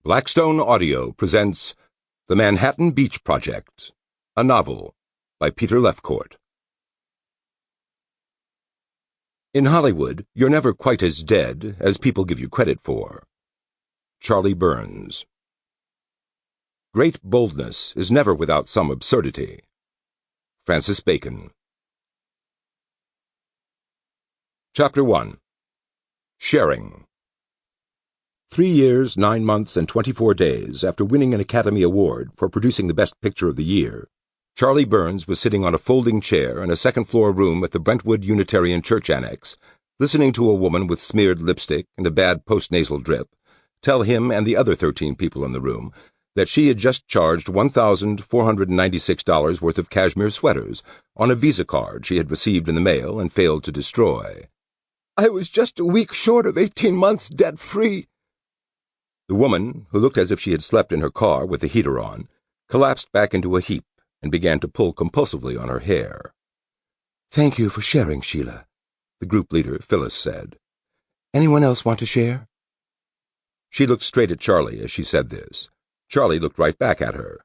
Blackstone Audio presents The Manhattan Beach Project, a novel by Peter Lefcourt. In Hollywood, you're never quite as dead as people give you credit for. Charlie Burns. Great boldness is never without some absurdity. Francis Bacon. Chapter 1. Sharing. 3 years, 9 months, and 24 days after winning an Academy Award for producing the Best Picture of the Year, Charlie Burns was sitting on a folding chair in a second-floor room at the Brentwood Unitarian Church Annex, listening to a woman with smeared lipstick and a bad postnasal drip tell him and the other 13 people in the room that she had just charged $1,496 worth of cashmere sweaters on a Visa card she had received in the mail and failed to destroy. "I was just a week short of 18 months debt-free." The woman, who looked as if she had slept in her car with the heater on, collapsed back into a heap and began to pull compulsively on her hair. "Thank you for sharing, Sheila," the group leader, Phyllis, said. "Anyone else want to share?" She looked straight at Charlie as she said this. Charlie looked right back at her.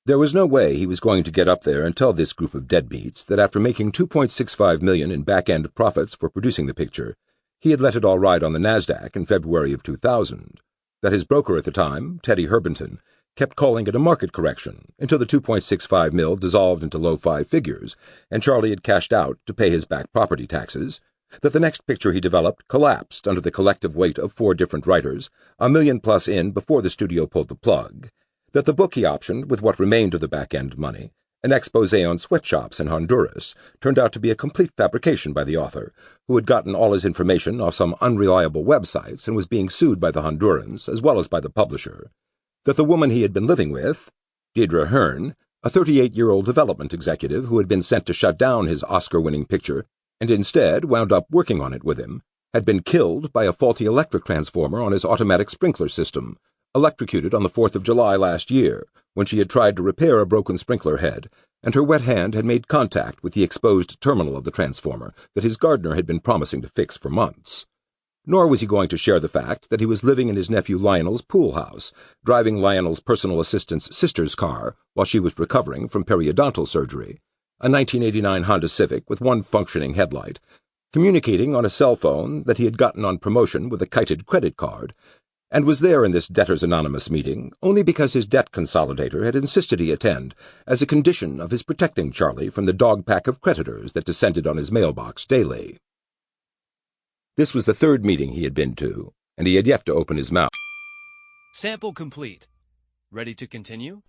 There was no way he was going to get up there and tell this group of deadbeats that after making $2.65 million in back-end profits for producing the picture, he had let it all ride on the NASDAQ in February of 2000. That his broker at the time, Teddy Herbenton, kept calling it a market correction until the $2.65 million dissolved into low five figures, and Charlie had cashed out to pay his back property taxes, that the next picture he developed collapsed under the collective weight of 4 different writers, $1 million plus in before the studio pulled the plug, that the book he optioned with what remained of the back-end money, an expose on sweatshops in Honduras, turned out to be a complete fabrication by the author, who had gotten all his information off some unreliable websites and was being sued by the Hondurans as well as by the publisher, that the woman he had been living with, Deirdre Hearn, a 38-year-old development executive who had been sent to shut down his Oscar-winning picture and instead wound up working on it with him, had been killed by a faulty electric transformer on his automatic sprinkler system, electrocuted on the 4th of July last year, when she had tried to repair a broken sprinkler head, and her wet hand had made contact with the exposed terminal of the transformer that his gardener had been promising to fix for months. Nor was he going to share the fact that he was living in his nephew Lionel's pool house, driving Lionel's personal assistant's sister's car while she was recovering from periodontal surgery, a 1989 Honda Civic with one functioning headlight, communicating on a cell phone that he had gotten on promotion with a kited credit card, and was there in this Debtors Anonymous meeting only because his debt consolidator had insisted he attend as a condition of his protecting Charlie from the dog pack of creditors that descended on his mailbox daily. This was the 3rd meeting he had been to, and he had yet to open his mouth. Sample complete. Ready to continue?